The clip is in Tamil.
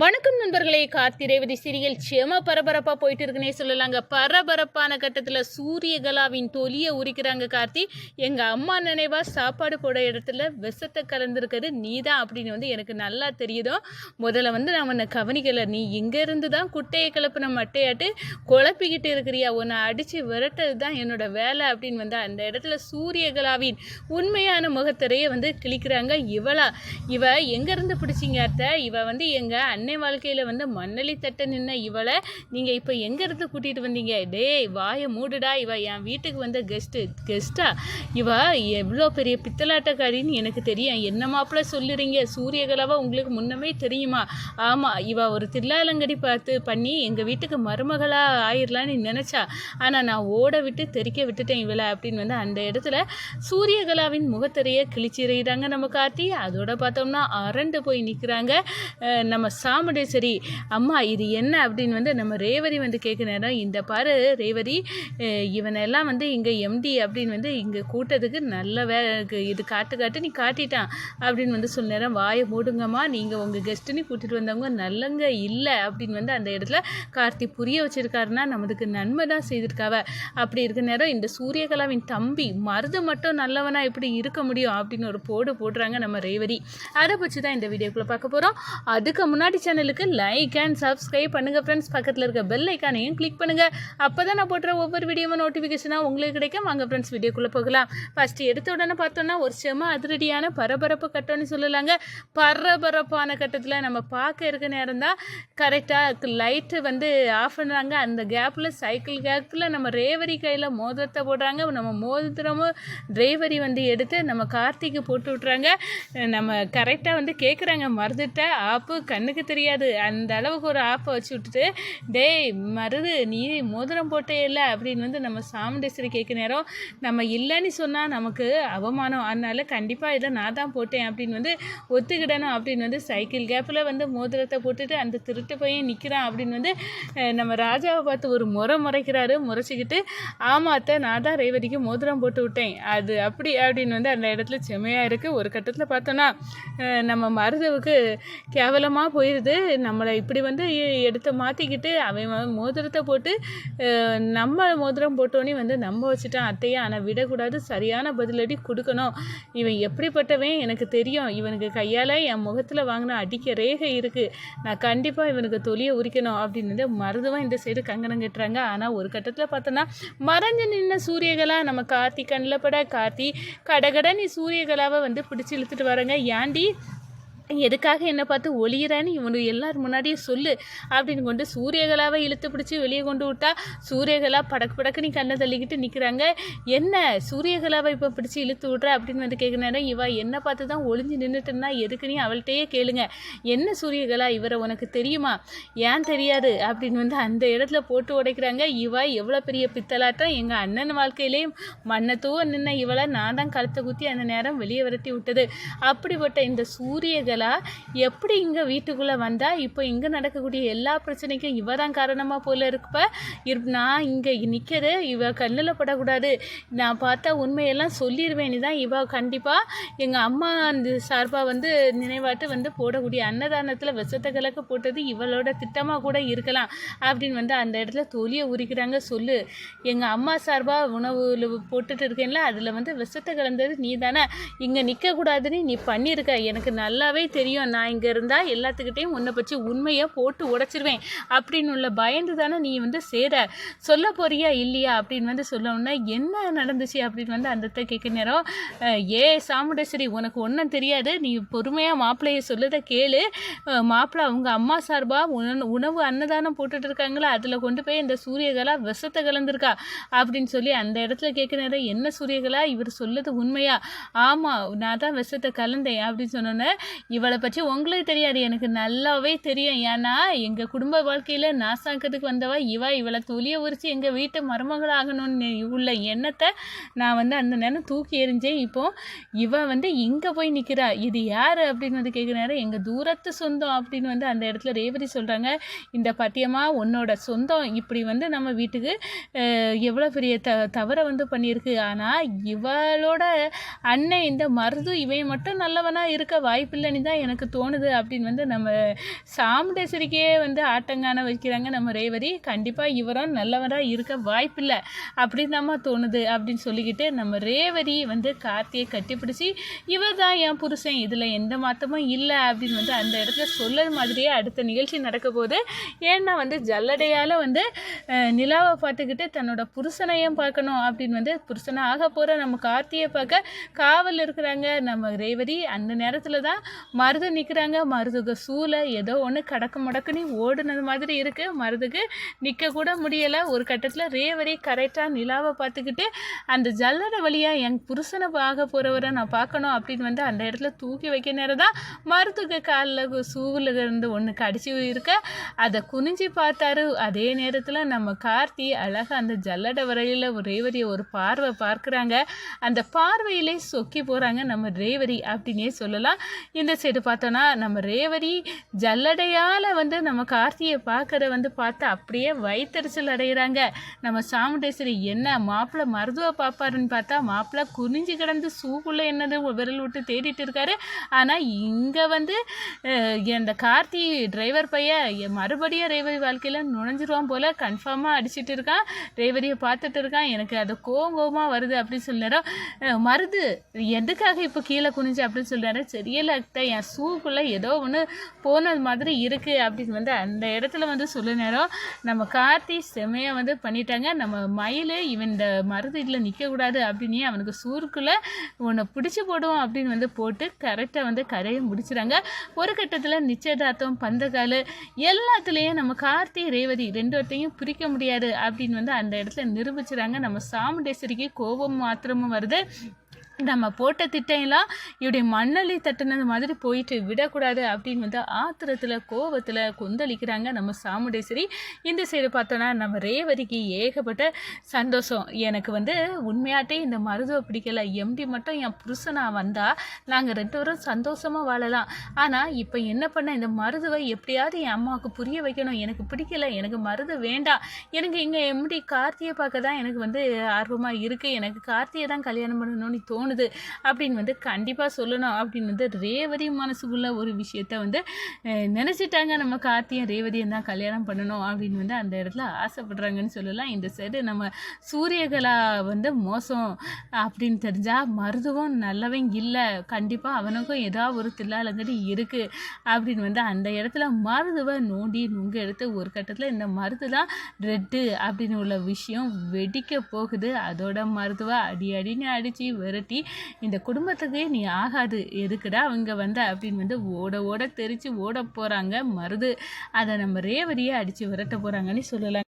வணக்கம் நண்பர்களே. கார்த்தி ரேவதி சீரியல் செம பரபரப்பாக போயிட்டு இருக்குன்னே சொல்லலாங்க. பரபரப்பான கட்டத்தில் சூரியகலாவின் தொலியை உரிக்கிறாங்க கார்த்தி. எங்கள் அம்மா நினைவா சாப்பாடு போட இடத்துல விஷத்தை கலந்துருக்கிறது நீதான் அப்படின்னு எனக்கு நல்லா தெரியுதோ. முதல்ல நான் உன்னை கவனிக்கலை. நீ இங்கேருந்து தான் குட்டையை கிளப்பின மட்டையாட்டு குழப்பிக்கிட்டு இருக்கிறியா. உன்னை அடித்து விரட்டது தான் என்னோட வேலை அப்படின்னு அந்த இடத்துல சூரியகலாவின் உண்மையான முகத்திரையை கிழிக்கிறாங்க. இவ எங்கேருந்து பிடிச்சிங்க அத்தை? இவ எங்கள் அன்னை வாழ்க்கையில் மண்ணலி தட்ட நின்ன இவளை நீங்கள் இப்போ எங்கேருந்து கூட்டிகிட்டு வந்தீங்க? டேய் வாயை மூடுடா. இவ என் வீட்டுக்கு கெஸ்ட்டா? இவ எவ்வளோ பெரிய பித்தலாட்டக்காரின்னு எனக்கு தெரியும். என்ன மாப்பிள்ள சொல்லுறீங்க? சூரியகலாவா உங்களுக்கு முன்னமே தெரியுமா? ஆமாம், இவ ஒரு தில்லாலங்கடி பண்ணி எங்கள் வீட்டுக்கு மருமகளாக ஆயிடலான்னு நினச்சா. ஆனால் நான் ஓட விட்டு தெறிக்க விட்டுட்டேன் இவளை அப்படின்னு அந்த இடத்துல சூரியகலாவின் முகத்திரையை கிழிச்சிடுறாங்க நம்ம கார்த்தி. அதோட பார்த்தோம்னா அரண்டு போய் நிற்கிறாங்க நம்ம சாமுண்டேஸ்வரி. அம்மா இது என்ன அப்படின்னு நம்ம ரேவதி கேட்க நேரம், இந்த பாரு ரேவதி, இவனெல்லாம் இங்கே எம்டி அப்படின்னு இங்கே கூட்டத்துக்கு நல்ல இது காட்டு நீ காட்டிட்டான் அப்படின்னு சொல்ல நேரம், வாயை மூடுங்கம்மா, நீங்கள் உங்கள் கெஸ்ட்டுன்னு கூட்டிகிட்டு வந்தவங்க நல்லங்க இல்லை அப்படின்னு அந்த இடத்துல கார்த்தி புரிய வச்சிருக்காருன்னா நம்மளுக்கு நன்மை தான் செய்திருக்காவ. அப்படி இருக்க நேரம் இந்த சூரியகலாவின் தம்பி மருது மட்டும் நல்லவனா எப்படி இருக்க முடியும் அப்படின்னு ஒரு போடுறாங்க நம்ம ரேவதி. அதை பற்றி தான் இந்த வீடியோக்குள்ளே பார்க்க போகிறோம். அதுக்கு முன்னாடி சேனலுக்கு லைக் அண்ட் சப்ஸ்கிரைப் பண்ணுங்கள் ஃப்ரெண்ட்ஸ். பக்கத்தில் இருக்க பெல் ஐக்கானையும் கிளிக் பண்ணுங்கள். அப்போ தான் நான் போடுற ஒவ்வொரு வீடியோவும் நோட்டிஃபிகேஷனாக உங்களுக்கு கிடைக்கும். வாங்க ஃப்ரெண்ட்ஸ் வீடியோக்குள்ளே போகலாம். ஃபஸ்ட்டு எடுத்த உடனே பார்த்தோன்னா ஒரு செம அதிரடியான பரபரப்பு கட்டம்னு சொல்லலாங்க. பரபரப்பான கட்டத்தில் நம்ம பார்க்க இருக்க நேரம் தான் கரெக்டாக லைட்டு ஆஃப் பண்ணுறாங்க. அந்த கேப்பில் சைக்கிள் கேப்பில் நம்ம ரேவதி கையில் மோதிரத்தை போடுறாங்க. நம்ம மோதிரமும் ரேவதி எடுத்து நம்ம கார்த்திக்கு போட்டு விட்றாங்க. நம்ம கரெக்டாக கேட்குறாங்க, மருதுட்ட ஆப்பு கண்ணுக்கு தெரியாது அந்த அளவுக்கு ஒரு ஆப்பை வச்சு விட்டுட்டு, டேய் மருது நீ மோதிரம் போட்டே இல்லை அப்படின்னு நம்ம சாமுண்டேஸ்வரி கேட்க நேரம், நம்ம இல்லைன்னு சொன்னால் நமக்கு அவமானம், அதனால கண்டிப்பாக இதை நான் தான் போட்டேன் அப்படின்னு ஒத்துக்கிடணும் அப்படின்னு சைக்கிள் கேப்பில் மோதிரத்தை போட்டுட்டு அந்த திருட்டு பையன் நிற்கிறான் அப்படின்னு நம்ம ராஜாவை பார்த்து ஒரு முறைக்கிறாரு. முறைச்சிக்கிட்டு, ஆமாத்த நான் தான் ரேவதிக்கு மோதிரம் போட்டு விட்டேன், அது அப்படி அப்படின்னு அந்த இடத்துல செமையாக இருக்குது. ஒரு கட்டத்தில் பார்த்தோன்னா நம்ம மருதவுக்கு கேவலமாக போயிடுது. நம்மளை இப்படி எடுத்து மாற்றிக்கிட்டு அவன் மோதிரத்தை போட்டு நம்ம மோதிரம் போட்டோன்னே நம்ப வச்சுட்டான் அத்தையை. ஆனால் விடக்கூடாது, சரியான பதிலடி கொடுக்கணும். இவன் எப்படிப்பட்டவன் எனக்கு தெரியும். இவனுக்கு கையால் என் முகத்தில் வாங்கின அடிக்க ரேகை இருக்குது. நான் கண்டிப்பாக இவனுக்கு தொலியை உரிக்கணும் அப்படின்னு மருதுவன் இந்த சைடு கங்கணம் கட்டுறாங்க. ஆனால் ஒரு கட்டத்தில் பார்த்தோன்னா மறைஞ்சு நின்ன சூரியகலா நம்ம கார்த்தி கண்ணில் பட, கார்த்தி கடகட நீ சூரியகலாவை பிடிச்சி இழுத்துட்டு வரங்க. ஏண்டி எதுக்காக என்னை பார்த்து ஒளியிறான்னு இவனுக்கு எல்லாரும் முன்னாடியே சொல்லு அப்படின்னு கொண்டு சூரியகலாவை இழுத்து பிடிச்சி வெளியே கொண்டு விட்டா சூரியகலா படக்கு நீ கண்ணை தள்ளிக்கிட்டு நிற்கிறாங்க. என்ன சூரியகலாவை இப்போ பிடிச்சி இழுத்து விட்ற அப்படின்னு கேட்குறேன். இவ என்னை பார்த்து தான் ஒளிஞ்சு நின்றுட்டுன்னா எதுக்கு நீ அவள்கிட்டயே கேளுங்க. என்ன சூரியகலா இவரை உனக்கு தெரியுமா? ஏன் தெரியாது அப்படின்னு அந்த இடத்துல போட்டு உடைக்கிறாங்க. இவ எவ்வளோ பெரிய பித்தலாட்டம். எங்கள் அண்ணன் வாழ்க்கையிலேயும் மண்ணை தூவ நின்ன இவளை நான் தான் கழுத்தை குத்தி அந்த நேரம் வெளியே விரட்டி விட்டது. அப்படிப்பட்ட இந்த சூரியகலா எப்படி இங்கே வீட்டுக்குள்ளே வந்தால் இப்போ இங்கே நடக்கக்கூடிய எல்லா பிரச்சனைக்கும் இவ தான் காரணமாக போல இருப்ப. நான் இங்கே நிற்கிறது இவ கண்ணில் படக்கூடாது. நான் பார்த்தா உண்மையெல்லாம் சொல்லிடுவேன் தான் இவ கண்டிப்பாக எங்கள் அம்மா அந்த சார்பாக நினைவாட்டு போடக்கூடிய அன்னதானத்தில் விஷத்தை கலக்க போட்டது இவளோட திட்டமாக கூட இருக்கலாம் அப்படின்னு அந்த இடத்துல தொலியை உரிக்கிறாங்க. சொல்லு, எங்கள் அம்மா சார்பாக உணவு போட்டுட்டு இருக்கேன்ல அதில் விஷத்தை கலந்தது நீ தானே. இங்கே நிற்கக்கூடாதுன்னு நீ பண்ணியிருக்க. எனக்கு நல்லாவே தெரியும். நான் இங்கே இருந்தால் எல்லாத்துக்கிட்டையும் உன்னை பற்றி உண்மையை போட்டு உடைச்சிருவேன் அப்படின்னு உள்ள பயந்து தானே நீ சேர சொல்ல போறியா இல்லையா அப்படின்னு சொல்லணும்னா என்ன நடந்துச்சு அப்படின்னு அந்த கேட்க நேரம், சாமுண்டேஸ்வரி உனக்கு ஒன்றும் தெரியாது, நீ பொறுமையாக மாப்பிள்ளையை சொல்லதை கேளு. மாப்பிள்ளை அவங்க அம்மா சார்பாக உணவு அன்னதானம் போட்டுட்டு இருக்காங்களா அதில் கொண்டு போய் இந்த சூரியகலா விஷத்தை கலந்துருக்கா அப்படின்னு சொல்லி அந்த இடத்துல கேட்க நேரம், என்ன சூரியகலா இவர் சொல்லது உண்மையா? ஆமாம் நான் தான் விஷத்தை கலந்தேன் அப்படின்னு சொன்னோன்னே, இவளை பற்றி உங்களுக்கு தெரியாது, எனக்கு நல்லாவே தெரியும். ஏன்னா எங்கள் குடும்ப வாழ்க்கையில் நாசாக்கிறதுக்கு வந்தவா இவளை தொலியை உரித்து எங்கள் வீட்டு மருமகளாகணும்னு உள்ள எண்ணத்தை நான் அந்த நேரம் தூக்கி எறிஞ்சேன். இப்போ இவ இங்கே போய் நிற்கிறா. இது யார் அப்படின்னு கேட்குற நேரம், எங்கள் தூரத்து சொந்தம் அப்படின்னு அந்த இடத்துல ரேவதி சொல்கிறாங்க. இந்த பட்டியமா உன்னோட சொந்தம் இப்படி நம்ம வீட்டுக்கு எவ்வளோ பெரிய தவறை பண்ணியிருக்கு. ஆனால் இவளோட அண்ணன் இந்த மருது இவன் மட்டும் நல்லவனாக இருக்க வாய்ப்பில்லைன்னு அப்படின்னு தான் எனக்கு தோணுது அப்படின்னு வந்து நம்ம சாமுண்டேஸ்வரிக்கே வந்து ஆட்டங்கான வைக்கிறாங்க நம்ம ரேவதி. கண்டிப்பாக இவரும் நல்லவராக இருக்க வாய்ப்பில்லை அப்படின்னு நம்ம தோணுது அப்படின்னு சொல்லிக்கிட்டு நம்ம ரேவதி வந்து கார்த்தியை கட்டிப்பிடிச்சி இவர் தான் என் புருஷன், இதில் எந்த மாற்றமும் இல்லை அப்படின்னு வந்து அந்த இடத்துல சொல்லது மாதிரியே அடுத்த நிகழ்ச்சி நடக்க போகுது. ஏன்னா வந்து ஜல்லடையால் வந்து நிலாவை பார்த்துக்கிட்டு தன்னோட புருஷனையும் பார்க்கணும் அப்படின்னு வந்து புருஷனை ஆக போகிற நம்ம கார்த்தியை பார்க்க காவல் இருக்கிறாங்க நம்ம ரேவதி. அந்த நேரத்தில் தான் மருது நிற்கிறாங்க. மருதுக்கு சூளை ஏதோ ஒன்று கடக்கு முடக்குன்னு ஓடுனது மாதிரி இருக்குது. மருதுக்கு நிற்க கூட முடியலை. ஒரு கட்டத்தில் ரேவதி கரெக்டாக நிலாவை பார்த்துக்கிட்டு அந்த ஜல்லடை வழியாக என் புருஷனை ஆக போகிறவரை நான் பார்க்கணும் அப்படின்னு வந்து அந்த இடத்துல தூக்கி வைக்க நேரம் தான் மருதுக்கு காலில் சூவில் இருந்து ஒன்று கடிச்சு இருக்க அதை குனிஞ்சு பார்த்தாரு. அதே நேரத்தில் நம்ம கார்த்தி அழகாக அந்த ஜல்லடை வரையில் ரேவதியை ஒரு பார்வை பார்க்குறாங்க. அந்த பார்வையிலே சொக்கி போகிறாங்க நம்ம ரேவதி அப்படின்னே சொல்லலாம். இந்த சைடு பார்த்தோன்னா நம்ம ரேவதி ஜல்லடையால் வந்து நம்ம கார்த்தியை பார்க்குற வந்து பார்த்தா அப்படியே வயிற்றறிச்சல் அடைகிறாங்க. நம்ம சாமுண்டேஸ்வரி என்ன மாப்பிள்ளை மருதுவை பார்ப்பாருன்னு பார்த்தா மாப்பிள்ளை குனிஞ்சு கிடந்து சூக்குள்ளே என்னது விரல் விட்டு தேடிட்டு இருக்காரு. ஆனால் இங்கே வந்து இந்த கார்த்தி டிரைவர் பையன் மறுபடியும் ரேவதி வாழ்க்கையில் நுழைஞ்சிருவான் போல் கன்ஃபார்மாக அடிச்சுட்டு இருக்கான். ரேவதியை பார்த்துட்டு இருக்கான். எனக்கு அது கோவமாக வருது அப்படின்னு சொல்லினாரோ. மருது எதுக்காக இப்போ கீழே குனிஞ்சு அப்படின்னு சொல்கிறாரு. தெரியல அத்தை, என் ஷூக்குள்ளே ஏதோ ஒன்று போனது மாதிரி இருக்குது அப்படின்னு வந்து அந்த இடத்துல வந்து சொல்லினாரோ. நம்ம கார்த்தி செம்மையாக வந்து பண்ணிட்டாங்க. நம்ம மயில் இவன் இந்த மருது இதில் நிற்கக்கூடாது அப்படின்னு அவனுக்கு சூருக்குள்ளே ஒன்று பிடிச்சி போடுவோம் அப்படின்னு வந்து போட்டு கரெக்டாக வந்து கரையை முடிச்சுறாங்க. ஒரு கட்டத்தில் நிச்சயதார்த்தம் பந்தக்கால் எல்லாத்துலேயும் நம்ம கார்த்தி ரேவதி ரெண்டு பேர்த்தையும் பிரிக்க முடியாது அப்படின்னு வந்து அந்த இடத்துல நிரூபிச்சுறாங்க. நம்ம சாமுண்டேஸ்வரிக்கு கோபம் மாத்திரமும் வருது. நம்ம போட்ட திட்டையெல்லாம் இப்படி மண்ணலி தட்டுனது மாதிரி போயிட்டு விடக்கூடாது அப்படின்னு வந்து ஆத்திரத்தில் கோபத்தில் கொந்தளிக்கிறாங்க நம்ம சாமுண்டேஸ்வரி. இந்த சைடு பார்த்தோன்னா நம்ம ரேவதிக்கு ஏகப்பட்ட சந்தோஷம். எனக்கு வந்து உண்மையாட்டே இந்த மருதுவை பிடிக்கலை, எம்டி மட்டும் என் புருஷனாக வந்தால் நாங்கள் ரெண்டு பேரும் சந்தோஷமாக வாழலாம். ஆனால் இப்போ என்ன பண்ண, இந்த மருதுவை எப்படியாவது என் அம்மாவுக்கு புரிய வைக்கணும். எனக்கு பிடிக்கலை, எனக்கு மருது வேண்டாம், எனக்கு இங்கே எம்டி கார்த்தியை பார்க்க தான் எனக்கு வந்து ஆர்வமாக இருக்குது, எனக்கு கார்த்தியை தான் கல்யாணம் பண்ணணும்னு தோணுது அப்படின்னு வந்து கண்டிப்பாக சொல்லணும் அப்படின்னு வந்து ரேவதி மனசுக்குள்ள ஒரு விஷயத்த வந்து நினச்சிட்டாங்க. நம்ம கார்த்தியும் ரேவதியும் தான் கல்யாணம் பண்ணணும் அப்படின்னு வந்து அந்த இடத்துல ஆசைப்படுறாங்கன்னு சொல்லலாம். இந்த சைடு நம்ம சூரியகலா வந்து மோசம் அப்படின்னு தெரிஞ்சால் மருதுவும் நல்லவன் இல்லை, கண்டிப்பாக அவனுக்கும் ஏதாவது ஒரு தில்லாலங்கடி இருக்குது அப்படின்னு வந்து அந்த இடத்துல மருதுவை நோண்டி நுங்க எடுத்து ஒரு கட்டத்தில் இந்த மருது தான் ரெட்டு அப்படின்னு உள்ள விஷயம் வெடிக்க போகுது. அதோட மருதுவை அடின்னு அடித்து விரட்டி இந்த குடும்பத்துக்கு நீ ஆகாது, எதுக்குடா அவங்க வந்த அப்படின்னு வந்து ஓட தெரிச்சு ஓட போகிறாங்க மருது. அதை நம்ம ரேவதியை அடித்து விரட்ட போகிறாங்கன்னு சொல்லலாம்.